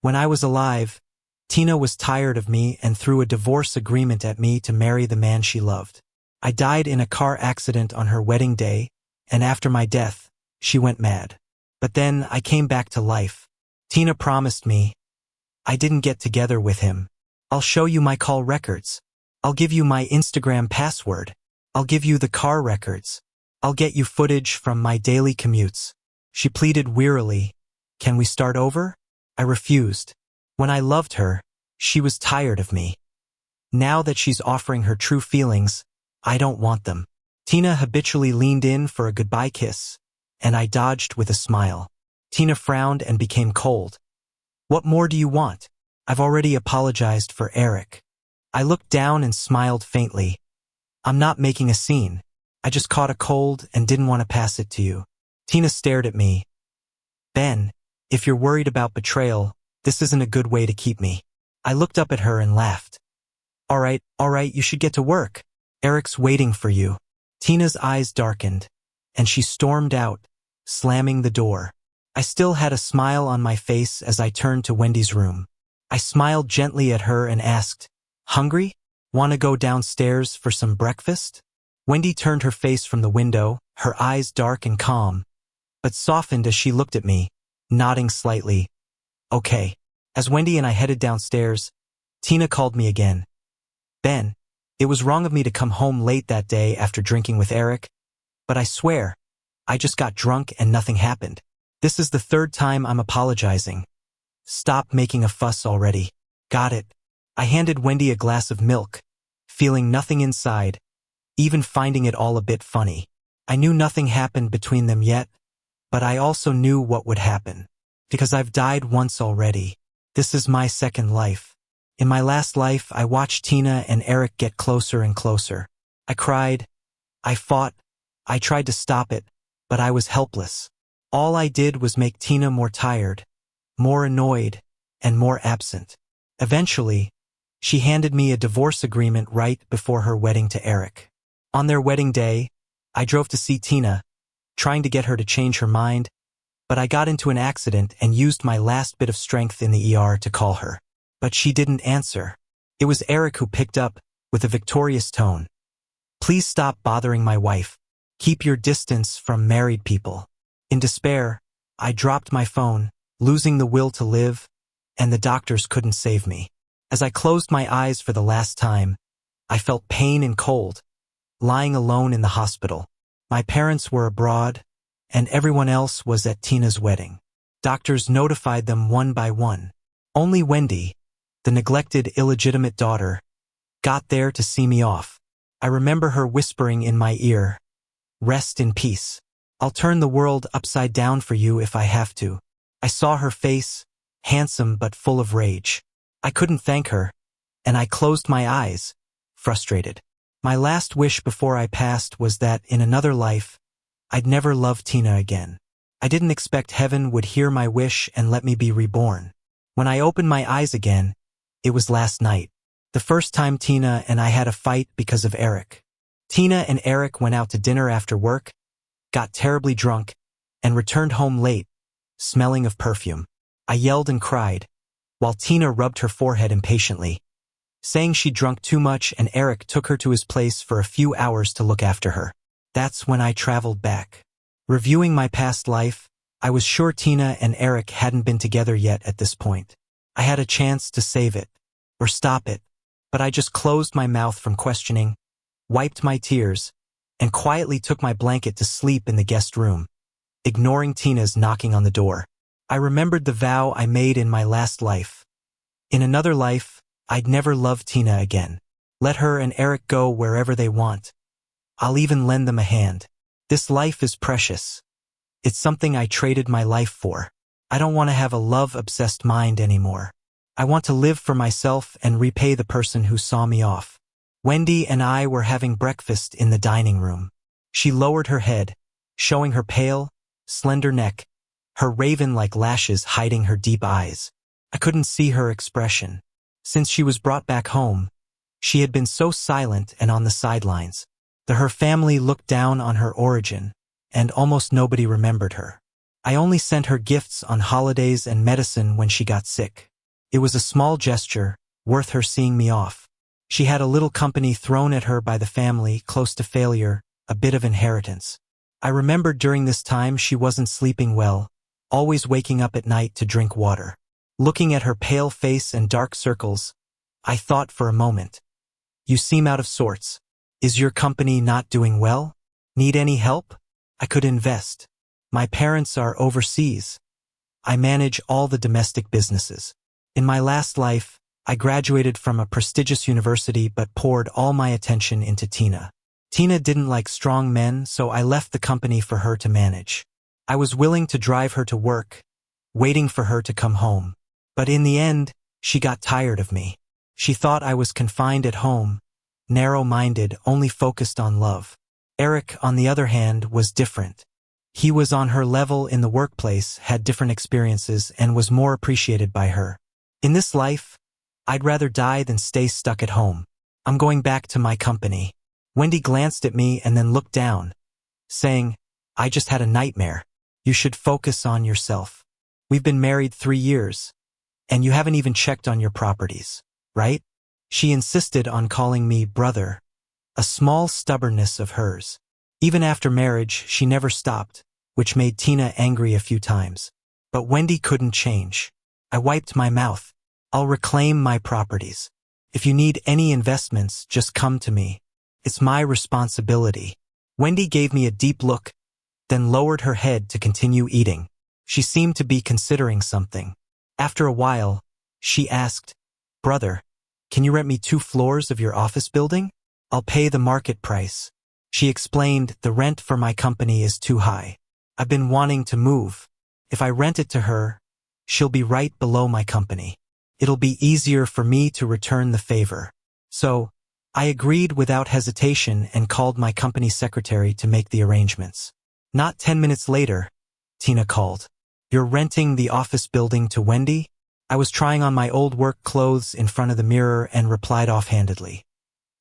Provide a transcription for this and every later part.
When I was alive, Tina was tired of me and threw a divorce agreement at me to marry the man she loved. I died in a car accident on her wedding day, and after my death, she went mad. But then I came back to life. Tina promised me. I didn't get together with him. I'll show you my call records. I'll give you my Instagram password. I'll give you the car records. I'll get you footage from my daily commutes. She pleaded wearily. Can we start over? I refused. When I loved her, she was tired of me. Now that she's offering her true feelings, I don't want them. Tina habitually leaned in for a goodbye kiss, and I dodged with a smile. Tina frowned and became cold. What more do you want? I've already apologized for Eric. I looked down and smiled faintly. I'm not making a scene. I just caught a cold and didn't want to pass it to you. Tina stared at me. Ben, if you're worried about betrayal, this isn't a good way to keep me. I looked up at her and laughed. All right, you should get to work. Eric's waiting for you. Tina's eyes darkened, and she stormed out, slamming the door. I still had a smile on my face as I turned to Wendy's room. I smiled gently at her and asked, Hungry? Want to go downstairs for some breakfast? Wendy turned her face from the window, her eyes dark and calm, but softened as she looked at me, nodding slightly. Okay. As Wendy and I headed downstairs, Tina called me again. Ben, it was wrong of me to come home late that day after drinking with Eric, but I swear, I just got drunk and nothing happened. This is the third time I'm apologizing. Stop making a fuss already. Got it. I handed Wendy a glass of milk, feeling nothing inside, even finding it all a bit funny. I knew nothing happened between them yet, but I also knew what would happen. Because I've died once already. This is my second life. In my last life, I watched Tina and Eric get closer and closer. I cried. I fought. I tried to stop it, but I was helpless. All I did was make Tina more tired, more annoyed, and more absent. Eventually, she handed me a divorce agreement right before her wedding to Eric. On their wedding day, I drove to see Tina, trying to get her to change her mind, but I got into an accident and used my last bit of strength in the ER to call her. But she didn't answer. It was Eric who picked up, with a victorious tone. Please stop bothering my wife. Keep your distance from married people. In despair, I dropped my phone, losing the will to live, and the doctors couldn't save me. As I closed my eyes for the last time, I felt pain and cold, lying alone in the hospital. My parents were abroad, and everyone else was at Tina's wedding. Doctors notified them one by one. Only Wendy, the neglected illegitimate daughter, got there to see me off. I remember her whispering in my ear, Rest in peace. I'll turn the world upside down for you if I have to. I saw her face, handsome but full of rage. I couldn't thank her, and I closed my eyes, frustrated. My last wish before I passed was that in another life, I'd never love Tina again. I didn't expect heaven would hear my wish and let me be reborn. When I opened my eyes again, it was last night. The first time Tina and I had a fight because of Eric. Tina and Eric went out to dinner after work, got terribly drunk, and returned home late, smelling of perfume. I yelled and cried, while Tina rubbed her forehead impatiently, saying she'd drunk too much and Eric took her to his place for a few hours to look after her. That's when I traveled back. Reviewing my past life, I was sure Tina and Eric hadn't been together yet at this point. I had a chance to save it, or stop it, but I just closed my mouth from questioning, wiped my tears, and quietly took my blanket to sleep in the guest room, ignoring Tina's knocking on the door. I remembered the vow I made in my last life. In another life, I'd never love Tina again. Let her and Eric go wherever they want. I'll even lend them a hand. This life is precious. It's something I traded my life for. I don't want to have a love-obsessed mind anymore. I want to live for myself and repay the person who saw me off. Wendy and I were having breakfast in the dining room. She lowered her head, showing her pale, slender neck, her raven-like lashes hiding her deep eyes. I couldn't see her expression. Since she was brought back home, she had been so silent and on the sidelines. Her family looked down on her origin, and almost nobody remembered her. I only sent her gifts on holidays and medicine when she got sick. It was a small gesture, worth her seeing me off. She had a little company thrown at her by the family, close to failure, a bit of inheritance. I remembered during this time she wasn't sleeping well, always waking up at night to drink water. Looking at her pale face and dark circles, I thought for a moment. You seem out of sorts. Is your company not doing well? Need any help? I could invest. My parents are overseas. I manage all the domestic businesses. In my last life, I graduated from a prestigious university but poured all my attention into Tina. Tina didn't like strong men, so I left the company for her to manage. I was willing to drive her to work, waiting for her to come home. But in the end, she got tired of me. She thought I was confined at home, narrow-minded, only focused on love. Eric, on the other hand, was different. He was on her level in the workplace, had different experiences, and was more appreciated by her. In this life, I'd rather die than stay stuck at home. I'm going back to my company. Wendy glanced at me and then looked down, saying, I just had a nightmare. You should focus on yourself. We've been married 3 years, and you haven't even checked on your properties, right? She insisted on calling me brother, a small stubbornness of hers. Even after marriage, she never stopped, which made Tina angry a few times. But Wendy couldn't change. I wiped my mouth. I'll reclaim my properties. If you need any investments, just come to me. It's my responsibility. Wendy gave me a deep look, then lowered her head to continue eating. She seemed to be considering something. After a while, she asked, Brother, can you rent me 2 floors of your office building? I'll pay the market price. She explained, the rent for my company is too high. I've been wanting to move. If I rent it to her, she'll be right below my company. It'll be easier for me to return the favor. So, I agreed without hesitation and called my company secretary to make the arrangements. Not 10 minutes later, Tina called. You're renting the office building to Wendy? I was trying on my old work clothes in front of the mirror and replied offhandedly.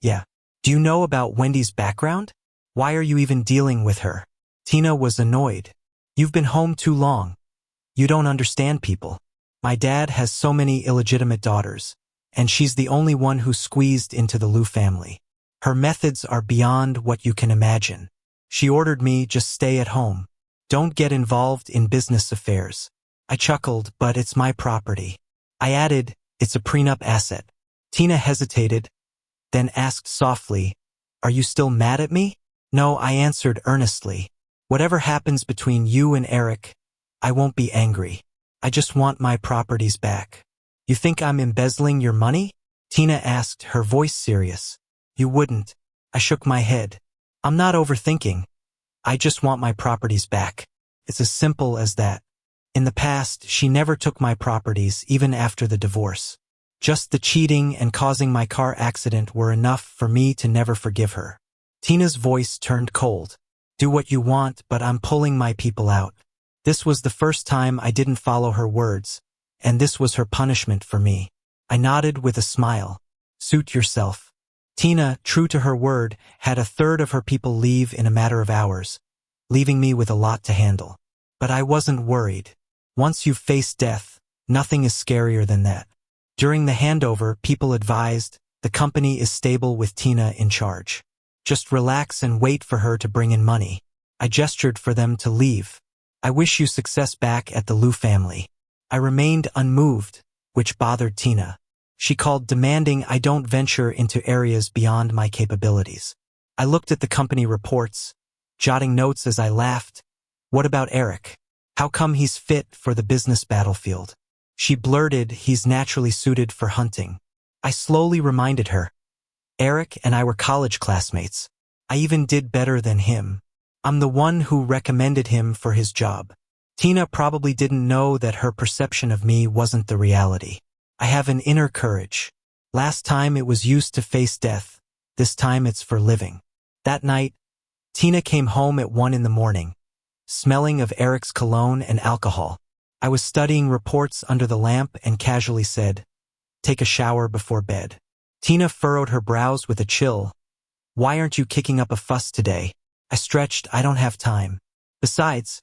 Yeah. Do you know about Wendy's background? Why are you even dealing with her? Tina was annoyed. You've been home too long. You don't understand people. My dad has so many illegitimate daughters, and she's the only one who squeezed into the Liu family. Her methods are beyond what you can imagine. She ordered me just stay at home. Don't get involved in business affairs. I chuckled, but it's my property. I added, it's a prenup asset. Tina hesitated, then asked softly, Are you still mad at me? No, I answered earnestly. Whatever happens between you and Eric, I won't be angry. I just want my properties back. You think I'm embezzling your money? Tina asked, her voice serious. You wouldn't. I shook my head. I'm not overthinking. I just want my properties back. It's as simple as that. In the past, she never took my properties, even after the divorce. Just the cheating and causing my car accident were enough for me to never forgive her. Tina's voice turned cold. Do what you want, but I'm pulling my people out. This was the first time I didn't follow her words, and this was her punishment for me. I nodded with a smile. Suit yourself. Tina, true to her word, had 1/3 of her people leave in a matter of hours, leaving me with a lot to handle. But I wasn't worried. Once you've faced death, nothing is scarier than that. During the handover, people advised, the company is stable with Tina in charge. Just relax and wait for her to bring in money. I gestured for them to leave. I wish you success back at the Liu family. I remained unmoved, which bothered Tina. She called demanding I don't venture into areas beyond my capabilities. I looked at the company reports, jotting notes as I laughed. What about Eric? How come he's fit for the business battlefield? She blurted, he's naturally suited for hunting. I slowly reminded her. Eric and I were college classmates. I even did better than him. I'm the one who recommended him for his job. Tina probably didn't know that her perception of me wasn't the reality. I have an inner courage. Last time it was used to face death. This time it's for living. That night, Tina came home at 1 in the morning, smelling of Eric's cologne and alcohol. I was studying reports under the lamp and casually said, Take a shower before bed. Tina furrowed her brows with a chill. Why aren't you kicking up a fuss today? I stretched, I don't have time. Besides,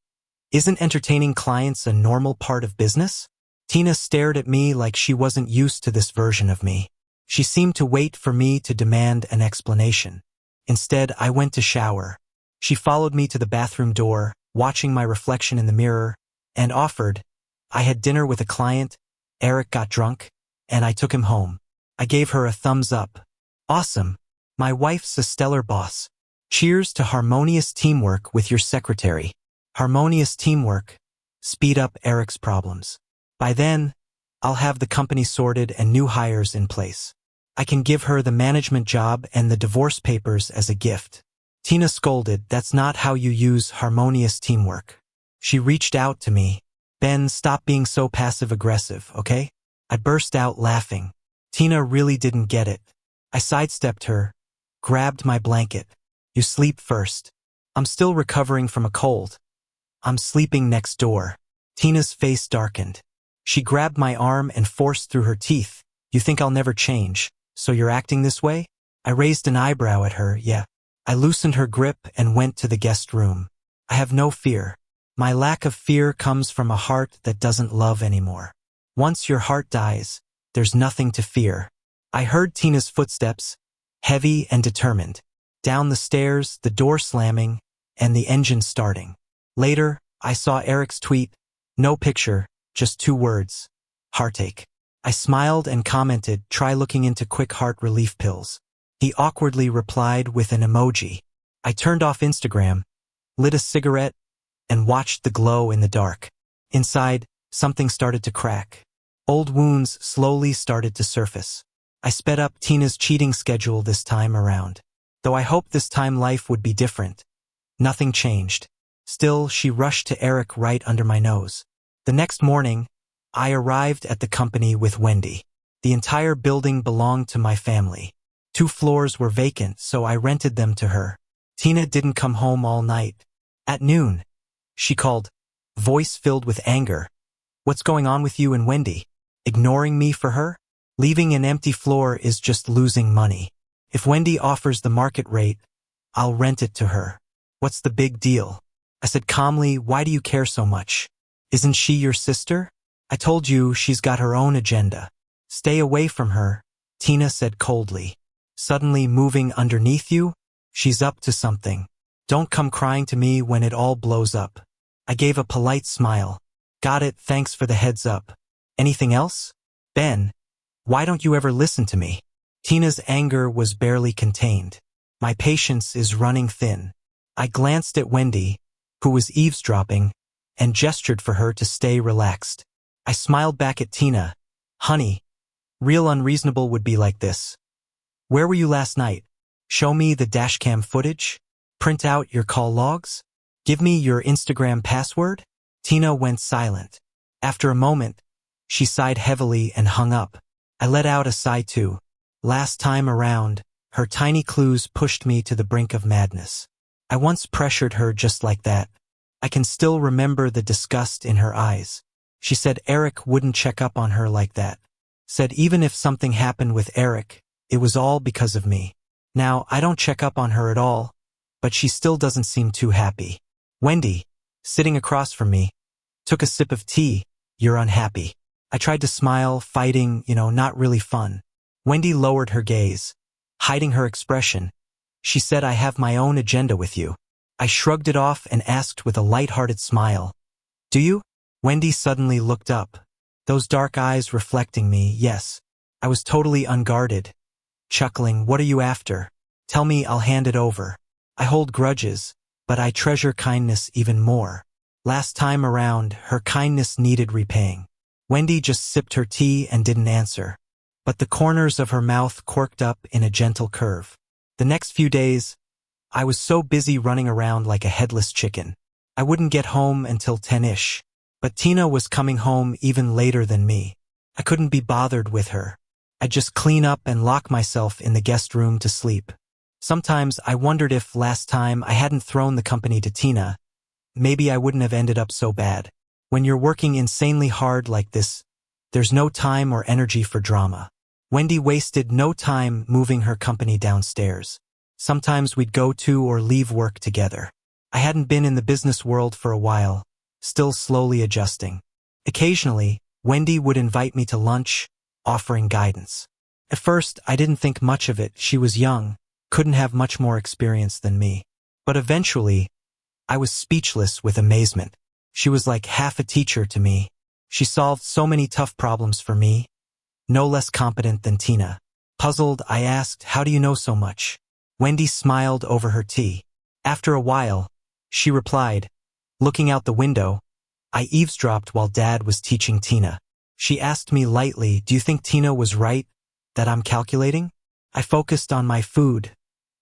Isn't entertaining clients a normal part of business? Tina stared at me like she wasn't used to this version of me. She seemed to wait for me to demand an explanation. Instead, I went to shower. She followed me to the bathroom door, watching my reflection in the mirror, and offered. I had dinner with a client, Eric got drunk, and I took him home. I gave her a thumbs up. Awesome. My wife's a stellar boss. Cheers to harmonious teamwork with your secretary. Harmonious teamwork. Speed up Eric's problems. By then, I'll have the company sorted and new hires in place. I can give her the management job and the divorce papers as a gift. Tina scolded, that's not how you use harmonious teamwork. She reached out to me. Ben, stop being so passive-aggressive, okay? I burst out laughing. Tina really didn't get it. I sidestepped her, grabbed my blanket. You sleep first. I'm still recovering from a cold. I'm sleeping next door. Tina's face darkened. She grabbed my arm and forced through her teeth. You think I'll never change, so you're acting this way? I raised an eyebrow at her, yeah. I loosened her grip and went to the guest room. I have no fear. My lack of fear comes from a heart that doesn't love anymore. Once your heart dies, there's nothing to fear. I heard Tina's footsteps, heavy and determined. Down the stairs, the door slamming, and the engine starting. Later, I saw Eric's tweet. No picture, just 2 words. Heartache. I smiled and commented, try looking into quick heart relief pills. He awkwardly replied with an emoji. I turned off Instagram, lit a cigarette, and watched the glow in the dark. Inside, something started to crack. Old wounds slowly started to surface. I sped up Tina's cheating schedule this time around. Though I hoped this time life would be different. Nothing changed. Still, she rushed to Eric right under my nose. The next morning, I arrived at the company with Wendy. The entire building belonged to my family. 2 floors were vacant, so I rented them to her. Tina didn't come home all night. At noon, she called, voice filled with anger. What's going on with you and Wendy? Ignoring me for her? Leaving an empty floor is just losing money. If Wendy offers the market rate, I'll rent it to her. What's the big deal? I said calmly, why do you care so much? Isn't she your sister? I told you she's got her own agenda. Stay away from her, Tina said coldly. Suddenly moving underneath you? She's up to something. Don't come crying to me when it all blows up. I gave a polite smile. Got it, thanks for the heads up. Anything else? Ben, why don't you ever listen to me? Tina's anger was barely contained. My patience is running thin. I glanced at Wendy, who was eavesdropping, and gestured for her to stay relaxed. I smiled back at Tina. Honey, real unreasonable would be like this. Where were you last night? Show me the dashcam footage? Print out your call logs? Give me your Instagram password? Tina went silent. After a moment, she sighed heavily and hung up. I let out a sigh too. Last time around, her tiny clues pushed me to the brink of madness. I once pressured her just like that. I can still remember the disgust in her eyes. She said Eric wouldn't check up on her like that. Said even if something happened with Eric, it was all because of me. Now, I don't check up on her at all, but she still doesn't seem too happy. Wendy, sitting across from me, took a sip of tea. You're unhappy. I tried to smile, fighting, not really fun. Wendy lowered her gaze, hiding her expression. She said I have my own agenda with you. I shrugged it off and asked with a light-hearted smile. Do you? Wendy suddenly looked up. Those dark eyes reflecting me, yes. I was totally unguarded. Chuckling, what are you after? Tell me, I'll hand it over. I hold grudges, but I treasure kindness even more. Last time around, her kindness needed repaying. Wendy just sipped her tea and didn't answer, but the corners of her mouth quirked up in a gentle curve. The next few days, I was so busy running around like a headless chicken. I wouldn't get home until 10-ish, but Tina was coming home even later than me. I couldn't be bothered with her. I'd just clean up and lock myself in the guest room to sleep. Sometimes I wondered if last time I hadn't thrown the company to Tina, maybe I wouldn't have ended up so bad. When you're working insanely hard like this, there's no time or energy for drama. Wendy wasted no time moving her company downstairs. Sometimes we'd go to or leave work together. I hadn't been in the business world for a while, still slowly adjusting. Occasionally, Wendy would invite me to lunch, offering guidance. At first, I didn't think much of it. She was young, couldn't have much more experience than me. But eventually, I was speechless with amazement. She was like half a teacher to me. She solved so many tough problems for me, no less competent than Tina. Puzzled, I asked, "How do you know so much?" Wendy smiled over her tea. After a while, she replied, looking out the window, "I eavesdropped while Dad was teaching Tina." She asked me lightly, "Do you think Tina was right, that I'm calculating?" I focused on my food.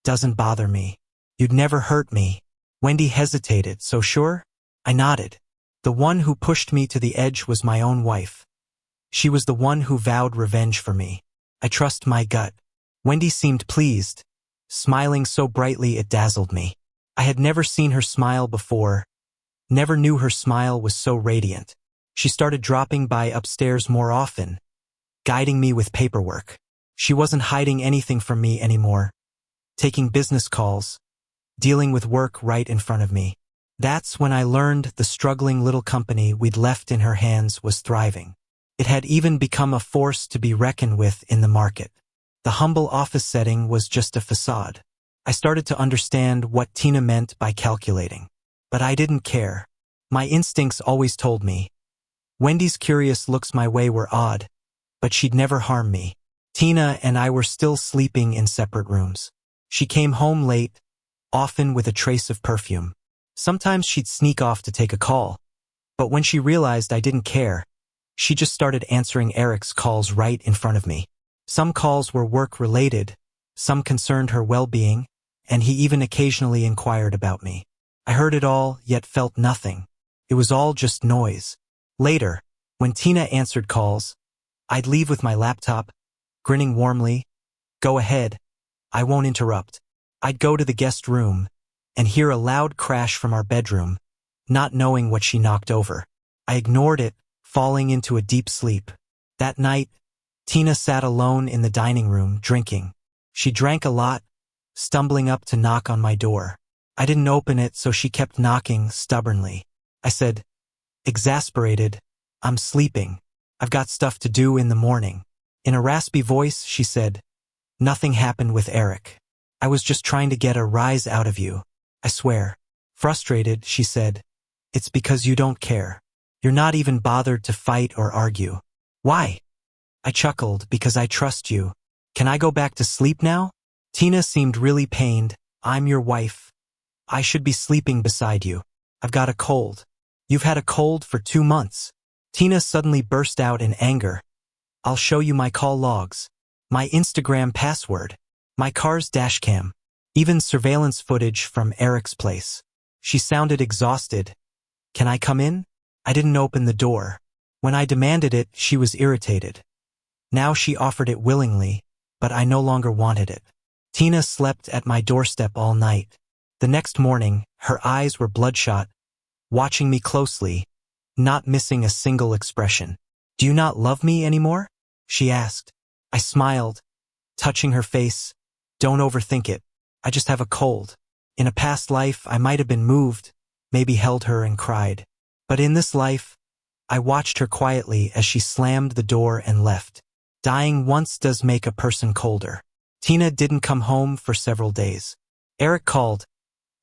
"Doesn't bother me. You'd never hurt me." Wendy hesitated. "So sure?" I nodded. The one who pushed me to the edge was my own wife. She was the one who vowed revenge for me. I trust my gut. Wendy seemed pleased, smiling so brightly it dazzled me. I had never seen her smile before, never knew her smile was so radiant. She started dropping by upstairs more often, guiding me with paperwork. She wasn't hiding anything from me anymore, taking business calls, dealing with work right in front of me. That's when I learned the struggling little company we'd left in her hands was thriving. It had even become a force to be reckoned with in the market. The humble office setting was just a facade. I started to understand what Tina meant by calculating. But I didn't care. My instincts always told me. Wendy's curious looks my way were odd, but she'd never harm me. Tina and I were still sleeping in separate rooms. She came home late, often with a trace of perfume. Sometimes she'd sneak off to take a call, but when she realized I didn't care, she just started answering Eric's calls right in front of me. Some calls were work-related, some concerned her well-being, and he even occasionally inquired about me. I heard it all, yet felt nothing. It was all just noise. Later, when Tina answered calls, I'd leave with my laptop, grinning warmly. "Go ahead, I won't interrupt." I'd go to the guest room and hear a loud crash from our bedroom, not knowing what she knocked over. I ignored it, falling into a deep sleep. That night, Tina sat alone in the dining room, drinking. She drank a lot, stumbling up to knock on my door. I didn't open it, so she kept knocking stubbornly. I said, exasperated, "I'm sleeping. I've got stuff to do in the morning." In a raspy voice, she said, "Nothing happened with Eric. I was just trying to get a rise out of you. I swear." Frustrated, she said, "It's because you don't care. You're not even bothered to fight or argue." "Why?" I chuckled, "Because I trust you. Can I go back to sleep now?" Tina seemed really pained. "I'm your wife. I should be sleeping beside you. I've got a cold." "You've had a cold for 2 months." Tina suddenly burst out in anger. "I'll show you my call logs, my Instagram password, my car's dashcam, even surveillance footage from Eric's place." She sounded exhausted. "Can I come in?" I didn't open the door. When I demanded it, she was irritated. Now she offered it willingly, but I no longer wanted it. Tina slept at my doorstep all night. The next morning, her eyes were bloodshot, watching me closely, not missing a single expression. "Do you not love me anymore?" she asked. I smiled, touching her face. "Don't overthink it. I just have a cold. In a past life, I might have been moved, maybe held her and cried. But in this life, I watched her quietly as she slammed the door and left. Dying once does make a person colder." Tina didn't come home for several days. Eric called,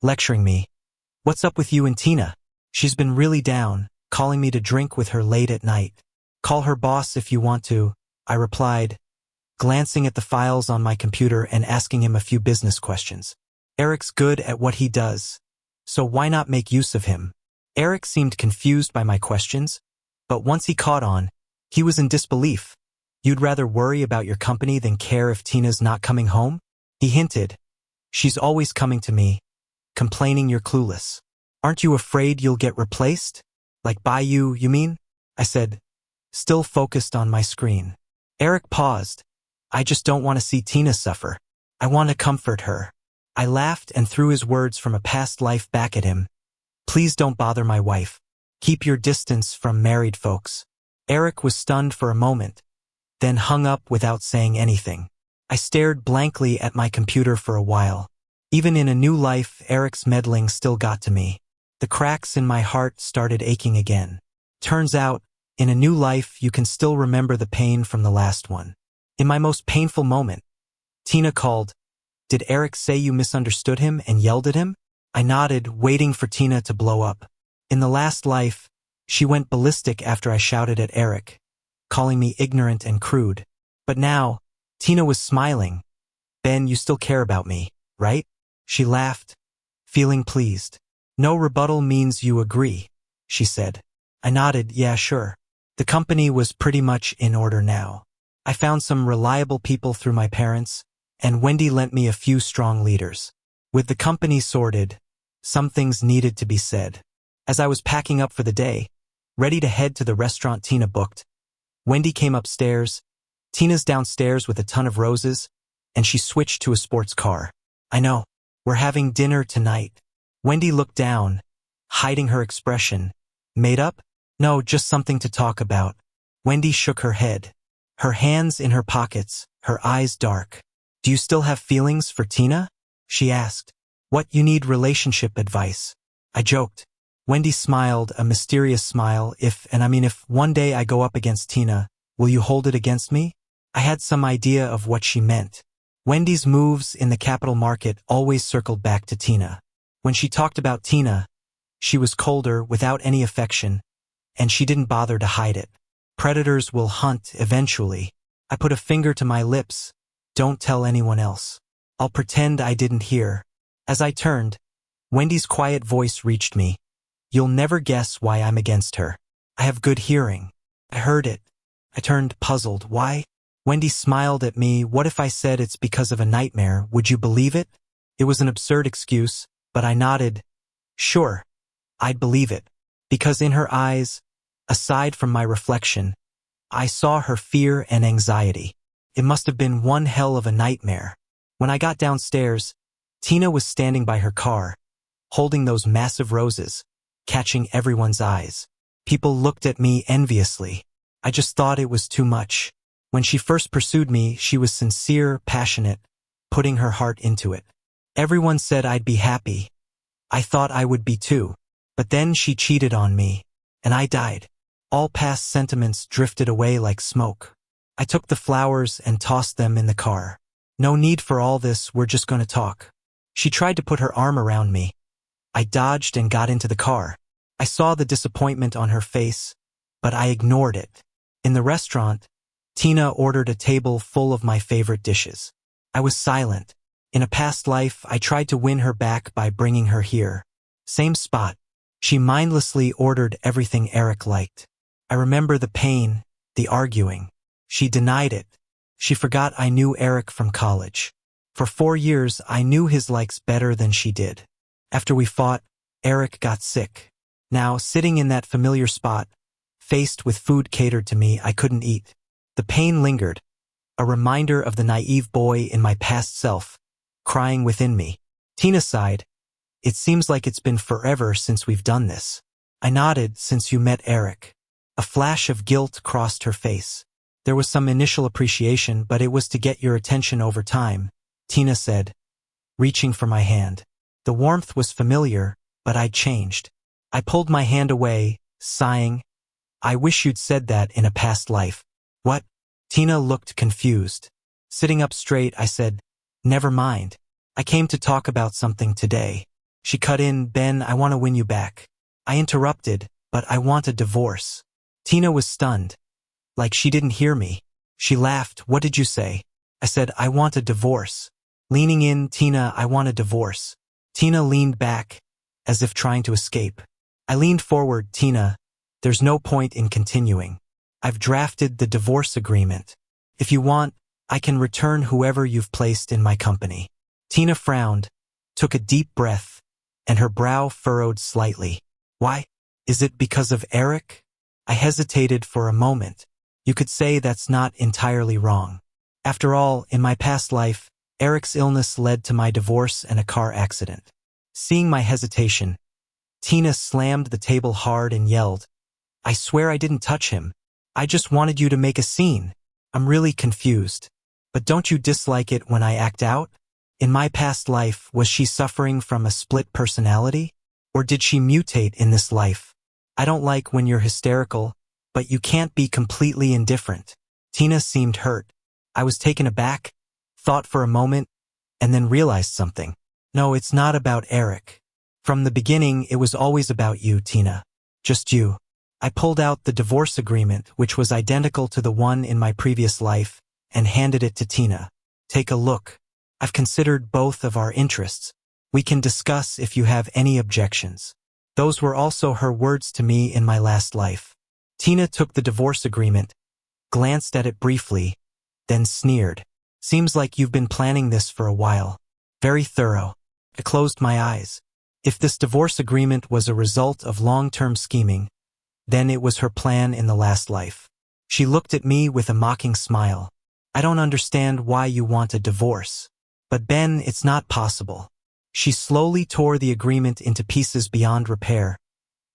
lecturing me. "What's up with you and Tina? She's been really down, calling me to drink with her late at night." "Call her boss if you want to," I replied, glancing at the files on my computer and asking him a few business questions. "Eric's good at what he does, so why not make use of him?" Eric seemed confused by my questions, but once he caught on, he was in disbelief. "You'd rather worry about your company than care if Tina's not coming home?" He hinted. "She's always coming to me, complaining you're clueless." "Aren't you afraid you'll get replaced? Like by you mean?" I said, still focused on my screen. Eric paused. "I just don't want to see Tina suffer. I want to comfort her." I laughed and threw his words from a past life back at him. "Please don't bother my wife. Keep your distance from married folks." Eric was stunned for a moment, then hung up without saying anything. I stared blankly at my computer for a while. Even in a new life, Eric's meddling still got to me. The cracks in my heart started aching again. Turns out, in a new life, you can still remember the pain from the last one. In my most painful moment, Tina called. Did Eric say you misunderstood him and yelled at him? I nodded, waiting for Tina to blow up. In the last life, she went ballistic after I shouted at Eric, calling me ignorant and crude. But now, Tina was smiling. Ben, you still care about me, right? She laughed, feeling pleased. No rebuttal means you agree, she said. I nodded, yeah, sure. The company was pretty much in order now. I found some reliable people through my parents, and Wendy lent me a few strong leaders. With the company sorted, some things needed to be said. As I was packing up for the day, ready to head to the restaurant Tina booked, Wendy came upstairs. Tina's downstairs with a ton of roses, and she switched to a sports car. I know, we're having dinner tonight. Wendy looked down, hiding her expression. Made up? No, just something to talk about. Wendy shook her head, her hands in her pockets, her eyes dark. Do you still have feelings for Tina? She asked. What, you need relationship advice? I joked. Wendy smiled, a mysterious smile. If one day I go up against Tina, will you hold it against me? I had some idea of what she meant. Wendy's moves in the capital market always circled back to Tina. When she talked about Tina, she was colder, without any affection, and she didn't bother to hide it. Predators will hunt eventually. I put a finger to my lips. Don't tell anyone else. I'll pretend I didn't hear. As I turned, Wendy's quiet voice reached me. You'll never guess why I'm against her. I have good hearing. I heard it. I turned puzzled. Why? Wendy smiled at me. What if I said it's because of a nightmare? Would you believe it? It was an absurd excuse, but I nodded. Sure, I'd believe it. Because in her eyes, aside from my reflection, I saw her fear and anxiety. It must have been one hell of a nightmare. When I got downstairs, Tina was standing by her car, holding those massive roses, catching everyone's eyes. People looked at me enviously. I just thought it was too much. When she first pursued me, she was sincere, passionate, putting her heart into it. Everyone said I'd be happy. I thought I would be too. But then she cheated on me, and I died. All past sentiments drifted away like smoke. I took the flowers and tossed them in the car. No need for all this, we're just going to talk. She tried to put her arm around me. I dodged and got into the car. I saw the disappointment on her face, but I ignored it. In the restaurant, Tina ordered a table full of my favorite dishes. I was silent. In a past life, I tried to win her back by bringing her here. Same spot. She mindlessly ordered everything Eric liked. I remember the pain, the arguing. She denied it. She forgot I knew Eric from college. For 4 years, I knew his likes better than she did. After we fought, Eric got sick. Now, sitting in that familiar spot, faced with food catered to me, I couldn't eat. The pain lingered, a reminder of the naive boy in my past self, crying within me. Tina sighed. It seems like it's been forever since we've done this. I nodded. Since you met Eric. A flash of guilt crossed her face. There was some initial appreciation, but it was to get your attention over time, Tina said, reaching for my hand. The warmth was familiar, but I'd changed. I pulled my hand away, sighing. I wish you'd said that in a past life. What? Tina looked confused. Sitting up straight, I said, never mind. I came to talk about something today. She cut in, Ben, I want to win you back. I interrupted, but I want a divorce. Tina was stunned. Like she didn't hear me. She laughed. What did you say? I said, I want a divorce. Leaning in, Tina, I want a divorce. Tina leaned back, as if trying to escape. I leaned forward. Tina, there's no point in continuing. I've drafted the divorce agreement. If you want, I can return whoever you've placed in my company. Tina frowned, took a deep breath, and her brow furrowed slightly. Why? Is it because of Eric? I hesitated for a moment. You could say that's not entirely wrong. After all, in my past life, Eric's illness led to my divorce and a car accident. Seeing my hesitation, Tina slammed the table hard and yelled, I swear I didn't touch him. I just wanted you to make a scene. I'm really confused. But don't you dislike it when I act out? In my past life, was she suffering from a split personality? Or did she mutate in this life? I don't like when you're hysterical, but you can't be completely indifferent. Tina seemed hurt. I was taken aback, thought for a moment, and then realized something. No, it's not about Eric. From the beginning, it was always about you, Tina. Just you. I pulled out the divorce agreement, which was identical to the one in my previous life, and handed it to Tina. Take a look. I've considered both of our interests. We can discuss if you have any objections. Those were also her words to me in my last life. Tina took the divorce agreement, glanced at it briefly, then sneered. Seems like you've been planning this for a while. Very thorough. I closed my eyes. If this divorce agreement was a result of long-term scheming, then it was her plan in the last life. She looked at me with a mocking smile. I don't understand why you want a divorce. But Ben, it's not possible. She slowly tore the agreement into pieces beyond repair,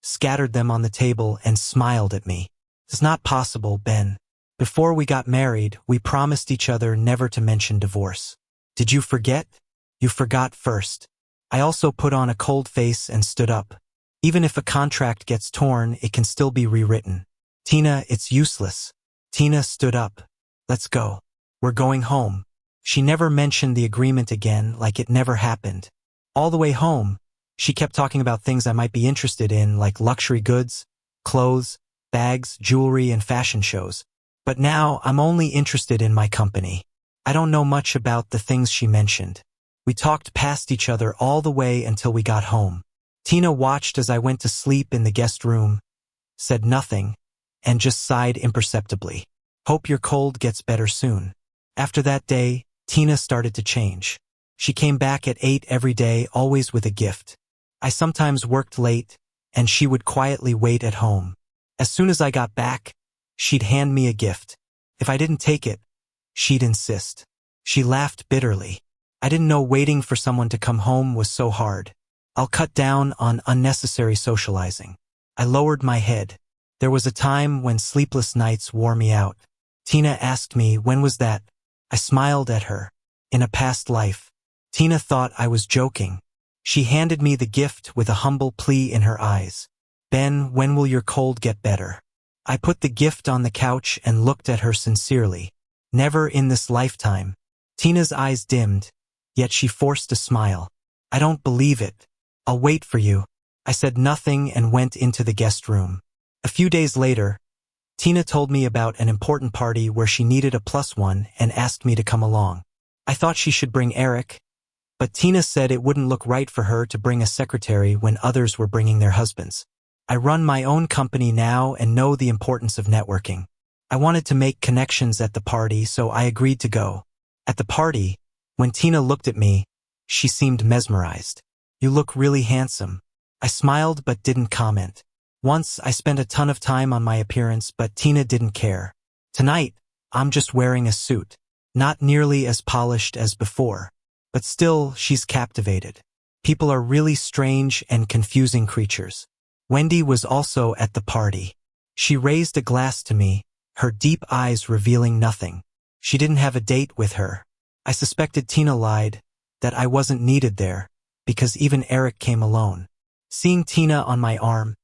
scattered them on the table, and smiled at me. It's not possible, Ben. Before we got married, we promised each other never to mention divorce. Did you forget? You forgot first. I also put on a cold face and stood up. Even if a contract gets torn, it can still be rewritten. Tina, it's useless. Tina stood up. Let's go. We're going home. She never mentioned the agreement again, like it never happened. All the way home, she kept talking about things I might be interested in, like luxury goods, clothes, bags, jewelry, and fashion shows. But now, I'm only interested in my company. I don't know much about the things she mentioned. We talked past each other all the way until we got home. Tina watched as I went to sleep in the guest room, said nothing, and just sighed imperceptibly. Hope your cold gets better soon. After that day, Tina started to change. She came back at 8 every day, always with a gift. I sometimes worked late, and she would quietly wait at home. As soon as I got back, she'd hand me a gift. If I didn't take it, she'd insist. She laughed bitterly. I didn't know waiting for someone to come home was so hard. I'll cut down on unnecessary socializing. I lowered my head. There was a time when sleepless nights wore me out. Tina asked me, when was that? I smiled at her. In a past life. Tina thought I was joking. She handed me the gift with a humble plea in her eyes. Ben, when will your cold get better? I put the gift on the couch and looked at her sincerely. Never in this lifetime. Tina's eyes dimmed, yet she forced a smile. I don't believe it. I'll wait for you. I said nothing and went into the guest room. A few days later, Tina told me about an important party where she needed a +1 and asked me to come along. I thought she should bring Eric, but Tina said it wouldn't look right for her to bring a secretary when others were bringing their husbands. I run my own company now and know the importance of networking. I wanted to make connections at the party, so I agreed to go. At the party, when Tina looked at me, she seemed mesmerized. You look really handsome. I smiled but didn't comment. Once I spent a ton of time on my appearance, but Tina didn't care. Tonight, I'm just wearing a suit. Not nearly as polished as before. But still, she's captivated. People are really strange and confusing creatures. Wendy was also at the party. She raised a glass to me, her deep eyes revealing nothing. She didn't have a date with her. I suspected Tina lied, that I wasn't needed there, because even Eric came alone. Seeing Tina on my arm,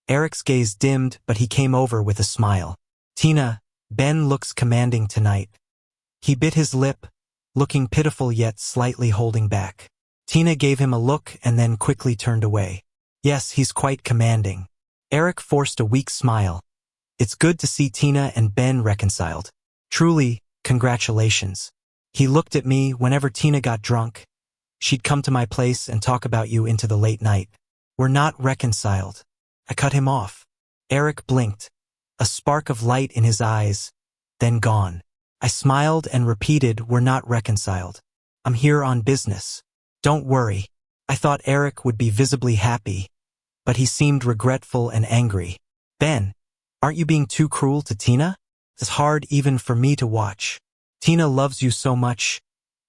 Eric's gaze dimmed, but he came over with a smile. Tina, Ben looks commanding tonight. He bit his lip, looking pitiful yet slightly holding back. Tina gave him a look and then quickly turned away. Yes, he's quite commanding. Eric forced a weak smile. It's good to see Tina and Ben reconciled. Truly, congratulations. He looked at me. Whenever Tina got drunk, she'd come to my place and talk about you into the late night. We're not reconciled. I cut him off. Eric blinked, a spark of light in his eyes, then gone. I smiled and repeated, we're not reconciled. I'm here on business. Don't worry. I thought Eric would be visibly happy, but he seemed regretful and angry. Ben, aren't you being too cruel to Tina? It's hard even for me to watch. Tina loves you so much,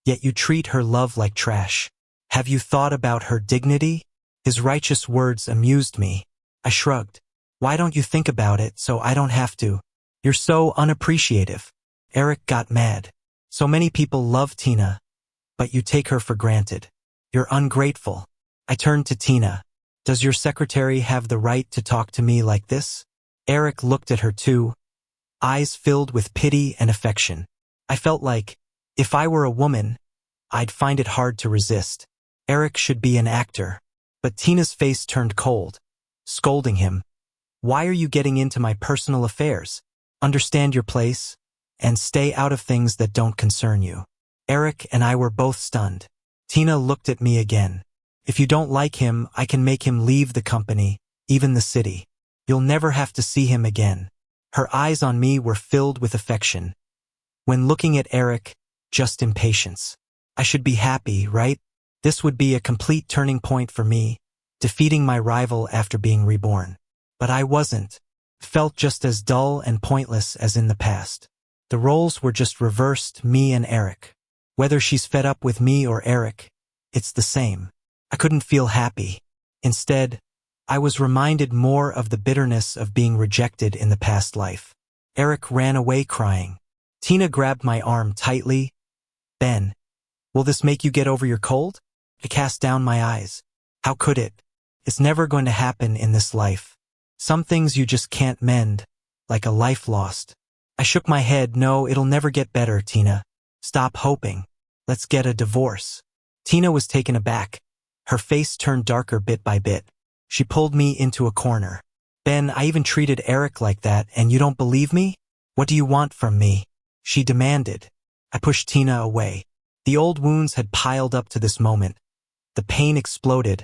yet you treat her love like trash. Have you thought about her dignity? His righteous words amused me. I shrugged. Why don't you think about it so I don't have to? You're so unappreciative. Eric got mad. So many people love Tina, but you take her for granted. You're ungrateful. I turned to Tina. Does your secretary have the right to talk to me like this? Eric looked at her too, eyes filled with pity and affection. I felt like, if I were a woman, I'd find it hard to resist. Eric should be an actor. But Tina's face turned cold, scolding him. Why are you getting into my personal affairs? Understand your place, and stay out of things that don't concern you. Eric and I were both stunned. Tina looked at me again. If you don't like him, I can make him leave the company, even the city. You'll never have to see him again. Her eyes on me were filled with affection. When looking at Eric, just impatience. I should be happy, right? This would be a complete turning point for me, defeating my rival after being reborn. But I wasn't. Felt just as dull and pointless as in the past. The roles were just reversed, me and Eric. Whether she's fed up with me or Eric, it's the same. I couldn't feel happy. Instead, I was reminded more of the bitterness of being rejected in the past life. Eric ran away crying. Tina grabbed my arm tightly. Ben, will this make you get over your cold? I cast down my eyes. How could it? It's never going to happen in this life. Some things you just can't mend, like a life lost. I shook my head. No, it'll never get better, Tina. Stop hoping. Let's get a divorce. Tina was taken aback. Her face turned darker bit by bit. She pulled me into a corner. Ben, I even treated Eric like that, and you don't believe me? What do you want from me? She demanded. I pushed Tina away. The old wounds had piled up to this moment. The pain exploded.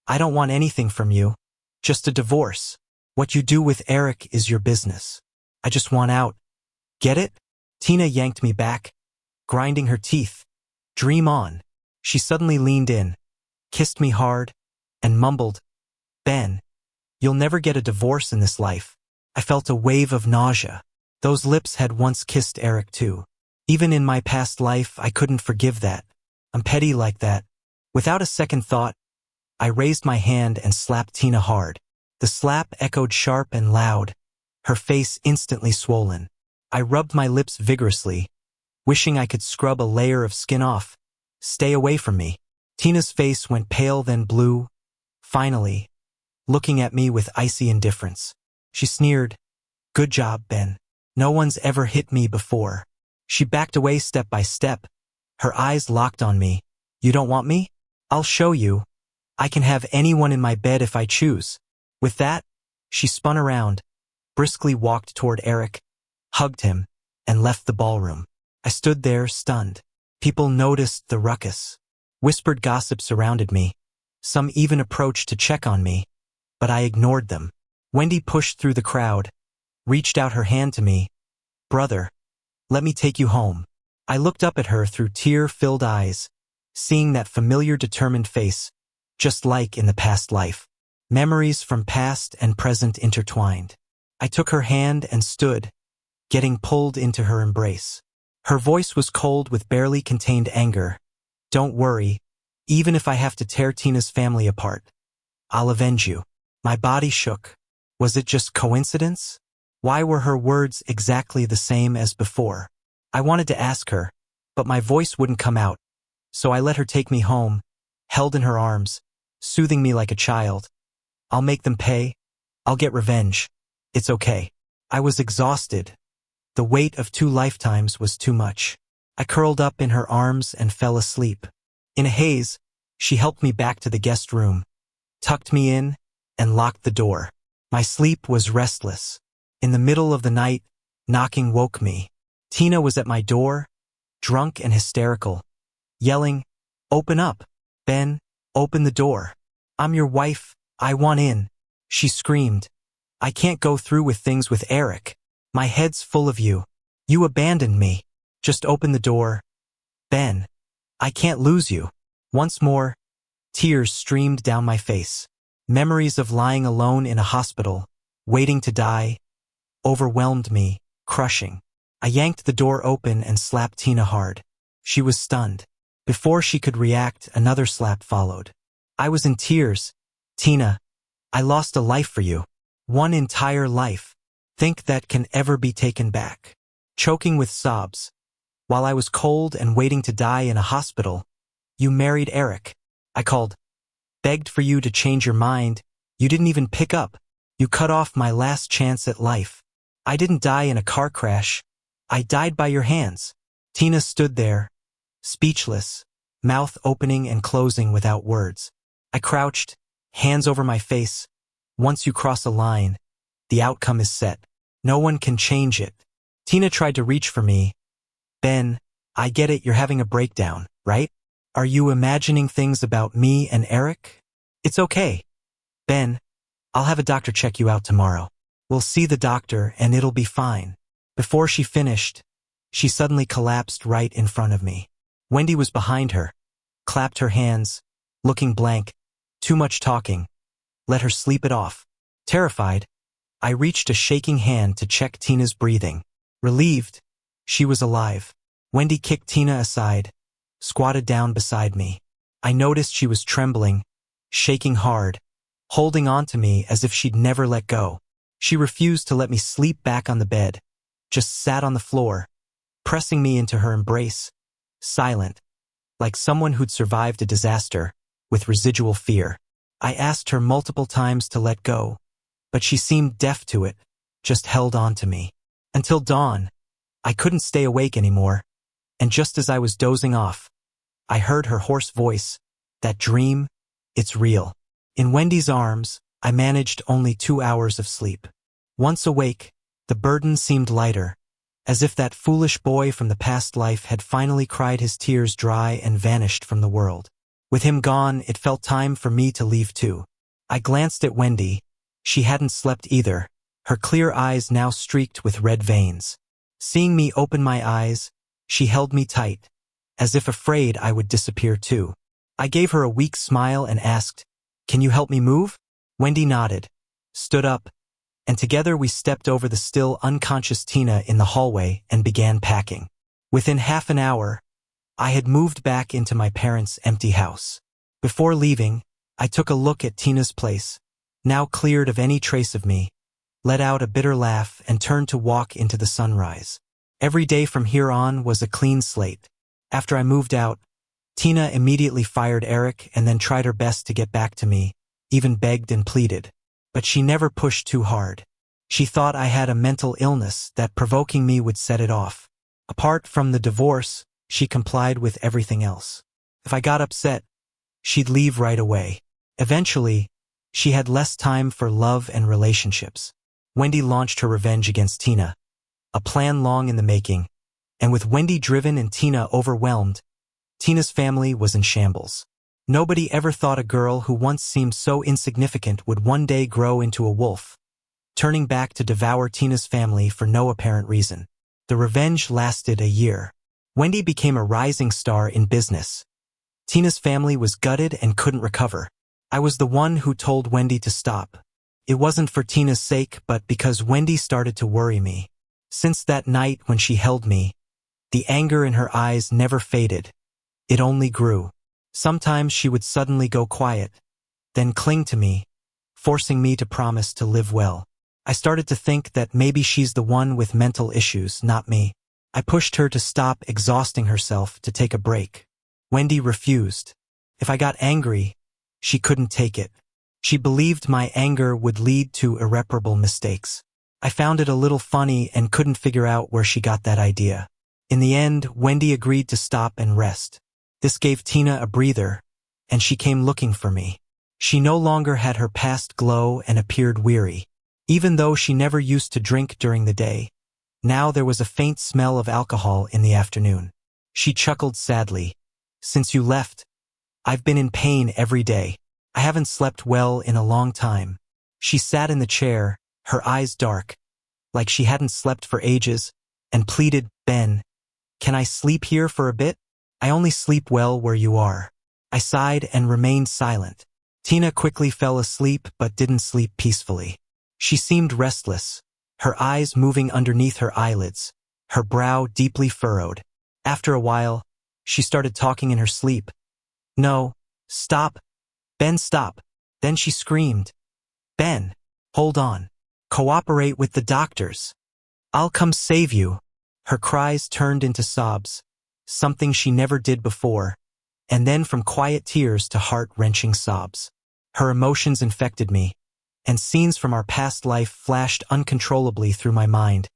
I don't want anything from you. Just a divorce. What you do with Eric is your business. I just want out. Get it? Tina yanked me back, grinding her teeth. Dream on. She suddenly leaned in, kissed me hard, and mumbled, Ben, you'll never get a divorce in this life. I felt a wave of nausea. Those lips had once kissed Eric too. Even in my past life, I couldn't forgive that. I'm petty like that. Without a second thought, I raised my hand and slapped Tina hard. The slap echoed sharp and loud, her face instantly swollen. I rubbed my lips vigorously, wishing I could scrub a layer of skin off. Stay away from me. Tina's face went pale then blue, finally, looking at me with icy indifference. She sneered, Good job, Ben. No one's ever hit me before. She backed away step by step, her eyes locked on me. You don't want me? I'll show you. I can have anyone in my bed if I choose. With that, she spun around, briskly walked toward Eric, hugged him, and left the ballroom. I stood there, stunned. People noticed the ruckus. Whispered gossip surrounded me. Some even approached to check on me, but I ignored them. Wendy pushed through the crowd, reached out her hand to me. Brother, let me take you home. I looked up at her through tear-filled eyes, seeing that familiar determined face, just like in the past life. Memories from past and present intertwined. I took her hand and stood, getting pulled into her embrace. Her voice was cold with barely contained anger. Don't worry, even if I have to tear Tina's family apart, I'll avenge you. My body shook. Was it just coincidence? Why were her words exactly the same as before? I wanted to ask her, but my voice wouldn't come out. So I let her take me home, held in her arms, soothing me like a child. I'll make them pay. I'll get revenge. It's okay. I was exhausted. The weight of 2 lifetimes was too much. I curled up in her arms and fell asleep. In a haze, she helped me back to the guest room, tucked me in, and locked the door. My sleep was restless. In the middle of the night, knocking woke me. Tina was at my door, drunk and hysterical, yelling, Open up. Ben, open the door. I'm your wife. I want in. She screamed. I can't go through with things with Eric. My head's full of you. You abandoned me. Just open the door. Ben, I can't lose you. Once more, tears streamed down my face. Memories of lying alone in a hospital, waiting to die, overwhelmed me, crushing. I yanked the door open and slapped Tina hard. She was stunned. Before she could react, another slap followed. I was in tears. Tina, I lost a life for you. One entire life. Think that can ever be taken back. Choking with sobs. While I was cold and waiting to die in a hospital, you married Eric. I called, begged for you to change your mind, You didn't even pick up. You cut off my last chance at life. I didn't die in a car crash. I died by your hands." Tina stood there, speechless, mouth opening and closing without words. I crouched, hands over my face. Once you cross a line, the outcome is set. No one can change it. Tina tried to reach for me. "Ben, I get it, you're having a breakdown, right? Are you imagining things about me and Eric? It's okay. Ben, I'll have a doctor check you out tomorrow. We'll see the doctor and it'll be fine." Before she finished, she suddenly collapsed right in front of me. Wendy was behind her, clapped her hands, looking blank. Too much talking. Let her sleep it off. Terrified, I reached a shaking hand to check Tina's breathing. Relieved, she was alive. Wendy kicked Tina aside, squatted down beside me. I noticed she was trembling, shaking hard, holding on to me as if she'd never let go. She refused to let me sleep back on the bed, just sat on the floor, pressing me into her embrace, silent, like someone who'd survived a disaster, with residual fear. I asked her multiple times to let go, but she seemed deaf to it, just held on to me. Until dawn, I couldn't stay awake anymore, and just as I was dozing off, I heard her hoarse voice, "That dream, it's real." In Wendy's arms, I managed only 2 hours of sleep. Once awake, the burden seemed lighter, as if that foolish boy from the past life had finally cried his tears dry and vanished from the world. With him gone, it felt time for me to leave too. I glanced at Wendy. She hadn't slept either, her clear eyes now streaked with red veins. Seeing me open my eyes, she held me tight, as if afraid I would disappear too. I gave her a weak smile and asked, "Can you help me move?" Wendy nodded, stood up, and together we stepped over the still unconscious Tina in the hallway and began packing. Within half an hour, I had moved back into my parents' empty house. Before leaving, I took a look at Tina's place, now cleared of any trace of me, let out a bitter laugh and turned to walk into the sunrise. Every day from here on was a clean slate. After I moved out, Tina immediately fired Eric and then tried her best to get back to me, even begged and pleaded. But she never pushed too hard. She thought I had a mental illness that provoking me would set it off. Apart from the divorce, she complied with everything else. If I got upset, she'd leave right away. Eventually, she had less time for love and relationships. Wendy launched her revenge against Tina, a plan long in the making, and with Wendy driven and Tina overwhelmed, Tina's family was in shambles. Nobody ever thought a girl who once seemed so insignificant would one day grow into a wolf, turning back to devour Tina's family for no apparent reason. The revenge lasted a year. Wendy became a rising star in business. Tina's family was gutted and couldn't recover. I was the one who told Wendy to stop. It wasn't for Tina's sake, but because Wendy started to worry me. Since that night when she held me, the anger in her eyes never faded. It only grew. Sometimes she would suddenly go quiet, then cling to me, forcing me to promise to live well. I started to think that maybe she's the one with mental issues, not me. I pushed her to stop exhausting herself to take a break. Wendy refused. If I got angry, she couldn't take it. She believed my anger would lead to irreparable mistakes. I found it a little funny and couldn't figure out where she got that idea. In the end, Wendy agreed to stop and rest. This gave Tina a breather, and she came looking for me. She no longer had her past glow and appeared weary. Even though she never used to drink during the day, now there was a faint smell of alcohol in the afternoon. She chuckled sadly. "Since you left, I've been in pain every day. I haven't slept well in a long time." She sat in the chair, her eyes dark, like she hadn't slept for ages, and pleaded, "Ben, can I sleep here for a bit? I only sleep well where you are." I sighed and remained silent. Tina quickly fell asleep but didn't sleep peacefully. She seemed restless, her eyes moving underneath her eyelids, her brow deeply furrowed. After a while, she started talking in her sleep. "No, stop. Ben, stop." Then she screamed, "Ben, hold on. Cooperate with the doctors. I'll come save you." Her cries turned into sobs, something she never did before, and then from quiet tears to heart-wrenching sobs. Her emotions infected me. and scenes from our past life flashed uncontrollably through my mind.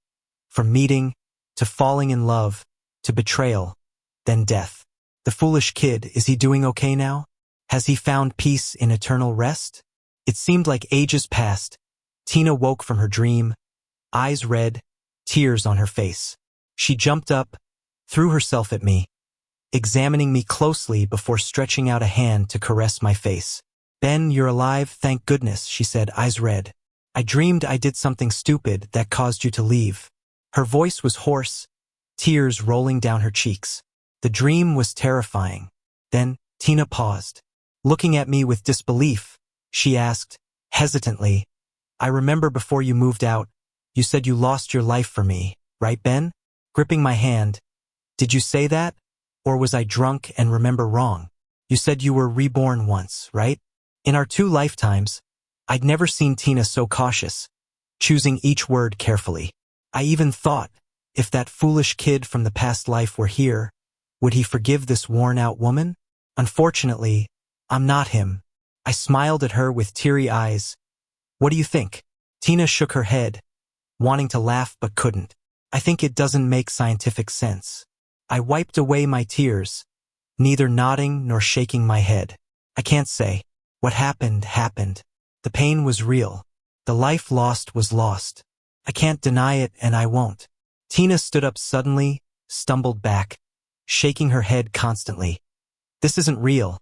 From meeting, to falling in love, to betrayal, then death. The foolish kid, is he doing okay now? Has he found peace in eternal rest? It seemed like ages passed. Tina woke from her dream, eyes red, tears on her face. She jumped up, threw herself at me, examining me closely before stretching out a hand to caress my face. "Ben, you're alive, thank goodness," she said, eyes red. "I dreamed I did something stupid that caused you to leave." Her voice was hoarse, tears rolling down her cheeks. The dream was terrifying. Then, Tina paused. Looking at me with disbelief, she asked, hesitantly, "I remember before you moved out, you said you lost your life for me, right, Ben?" Gripping my hand, "Did you say that? Or was I drunk and remember wrong? You said you were reborn once, right?" In our 2 lifetimes, I'd never seen Tina so cautious, choosing each word carefully. I even thought, if that foolish kid from the past life were here, would he forgive this worn-out woman? Unfortunately, I'm not him. I smiled at her with teary eyes. "What do you think?" Tina shook her head, wanting to laugh but couldn't. "I think it doesn't make scientific sense." I wiped away my tears, neither nodding nor shaking my head. "I can't say. What happened, happened. The pain was real. The life lost was lost. I can't deny it and I won't." Tina stood up suddenly, stumbled back, shaking her head constantly. "This isn't real.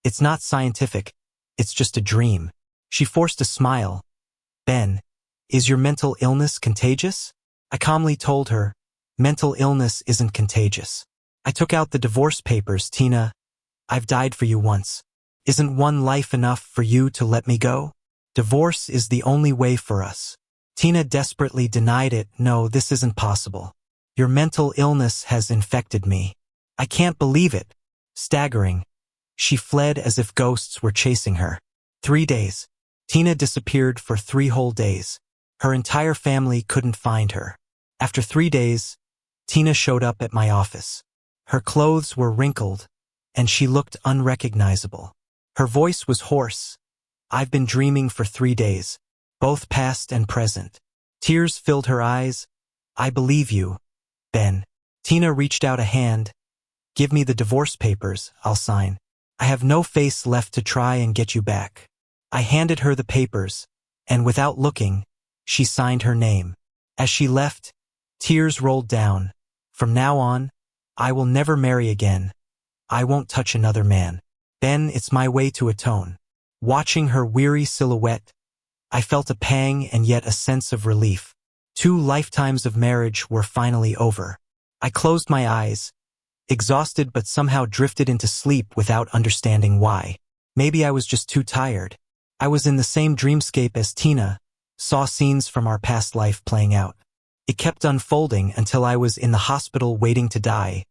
It's not scientific. It's just a dream." She forced a smile. "Ben, is your mental illness contagious?" I calmly told her, "Mental illness isn't contagious." I took out the divorce papers. "Tina, I've died for you once. Isn't one life enough for you to let me go? Divorce is the only way for us." Tina desperately denied it. "No, this isn't possible. Your mental illness has infected me." "I can't believe it." Staggering, she fled as if ghosts were chasing her. 3 days. Tina disappeared for 3 whole days. Her entire family couldn't find her. After 3 days, Tina showed up at my office. Her clothes were wrinkled, and she looked unrecognizable. Her voice was hoarse. "I've been dreaming for 3 days, both past and present." Tears filled her eyes. "I believe you, Ben." Tina reached out a hand. "Give me the divorce papers, I'll sign. I have no face left to try and get you back." I handed her the papers, and without looking, she signed her name. As she left, tears rolled down. "From now on, I will never marry again. I won't touch another man. Ben, it's my way to atone." Watching her weary silhouette, I felt a pang and yet a sense of relief. 2 lifetimes of marriage were finally over. I closed my eyes, exhausted but somehow drifted into sleep without understanding why. Maybe I was just too tired. I was in the same dreamscape as Tina, saw scenes from our past life playing out. It kept unfolding until I was in the hospital waiting to die,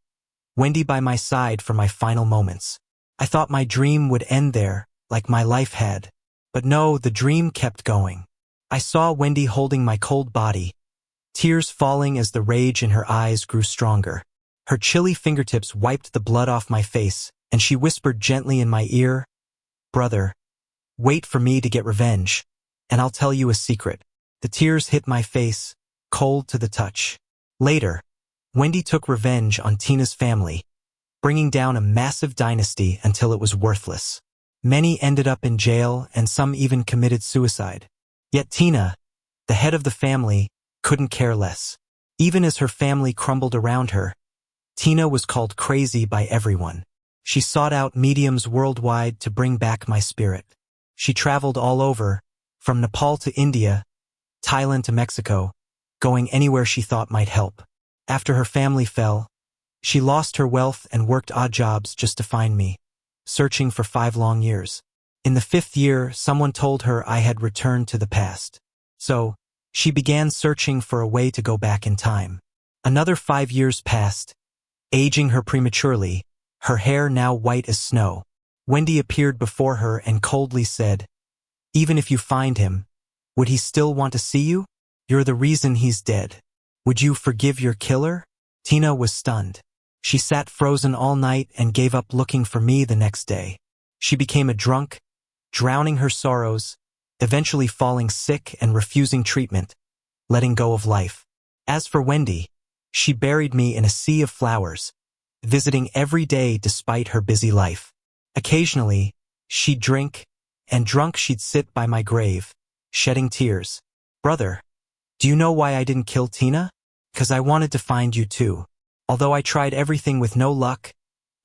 Wendy by my side for my final moments. I thought my dream would end there, like my life had. But no, the dream kept going. I saw Wendy holding my cold body, tears falling as the rage in her eyes grew stronger. Her chilly fingertips wiped the blood off my face, and she whispered gently in my ear, "Brother, wait for me to get revenge, and I'll tell you a secret." The tears hit my face, cold to the touch. Later, Wendy took revenge on Tina's family, bringing down a massive dynasty until it was worthless. Many ended up in jail and some even committed suicide. Yet Tina, the head of the family, couldn't care less. Even as her family crumbled around her, Tina was called crazy by everyone. She sought out mediums worldwide to bring back my spirit. She traveled all over, from Nepal to India, Thailand to Mexico, going anywhere she thought might help. After her family fell, she lost her wealth and worked odd jobs just to find me, searching for 5 long years. In the 5th year, someone told her I had returned to the past. So, she began searching for a way to go back in time. Another 5 years passed, aging her prematurely, her hair now white as snow. Wendy appeared before her and coldly said, "Even if you find him, would he still want to see you? You're the reason he's dead. Would you forgive your killer?" Tina was stunned. She sat frozen all night and gave up looking for me the next day. She became a drunk, drowning her sorrows, eventually falling sick and refusing treatment, letting go of life. As for Wendy, she buried me in a sea of flowers, visiting every day despite her busy life. Occasionally, she'd drink, and drunk she'd sit by my grave, shedding tears. Brother, do you know why I didn't kill Tina? 'Cause I wanted to find you too. Although I tried everything with no luck,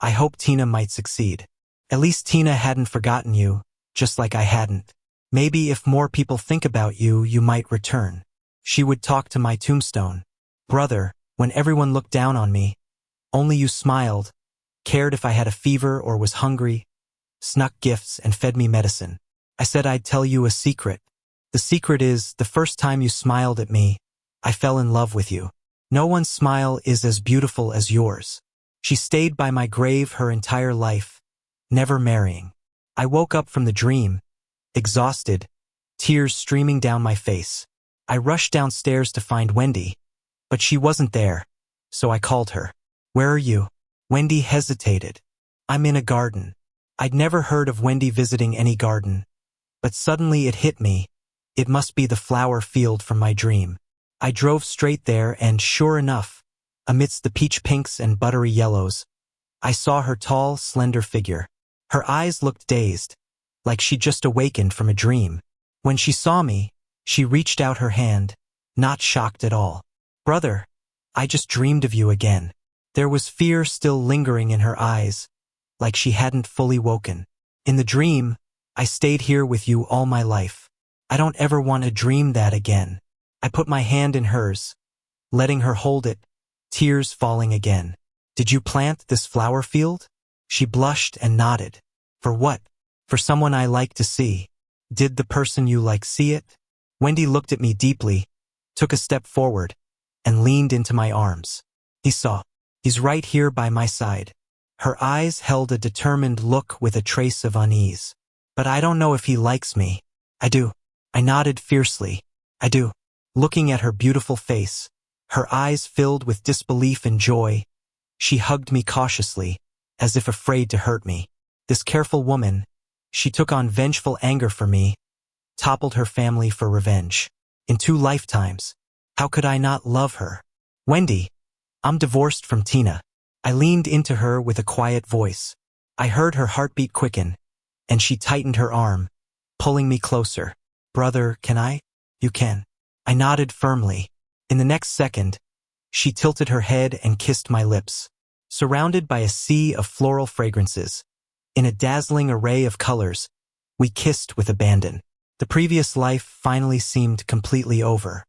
I hoped Tina might succeed. At least Tina hadn't forgotten you, just like I hadn't. Maybe if more people think about you, you might return. She would talk to my tombstone. Brother, when everyone looked down on me, only you smiled, cared if I had a fever or was hungry, snuck gifts and fed me medicine. I said I'd tell you a secret. The secret is, the first time you smiled at me, I fell in love with you. No one's smile is as beautiful as yours. She stayed by my grave her entire life, never marrying. I woke up from the dream, exhausted, tears streaming down my face. I rushed downstairs to find Wendy, but she wasn't there, so I called her. Where are you? Wendy hesitated. I'm in a garden. I'd never heard of Wendy visiting any garden, but suddenly it hit me. It must be the flower field from my dream. I drove straight there and, sure enough, amidst the peach pinks and buttery yellows, I saw her tall, slender figure. Her eyes looked dazed, like she'd just awakened from a dream. When she saw me, she reached out her hand, not shocked at all. Brother, I just dreamed of you again. There was fear still lingering in her eyes, like she hadn't fully woken. In the dream, I stayed here with you all my life. I don't ever want to dream that again. I put my hand in hers, letting her hold it, tears falling again. Did you plant this flower field? She blushed and nodded. For what? For someone I like to see. Did the person you like see it? Wendy looked at me deeply, took a step forward, and leaned into my arms. He saw. He's right here by my side. Her eyes held a determined look with a trace of unease. But I don't know if he likes me. I do. I nodded fiercely. I do. Looking at her beautiful face, her eyes filled with disbelief and joy, she hugged me cautiously, as if afraid to hurt me. This careful woman, she took on vengeful anger for me, toppled her family for revenge. In 2 lifetimes. How could I not love her? Wendy, I'm divorced from Tina. I leaned into her with a quiet voice. I heard her heartbeat quicken, and she tightened her arm, pulling me closer. Brother, can I? You can. I nodded firmly. In the next second, she tilted her head and kissed my lips. Surrounded by a sea of floral fragrances, in a dazzling array of colors, we kissed with abandon. The previous life finally seemed completely over.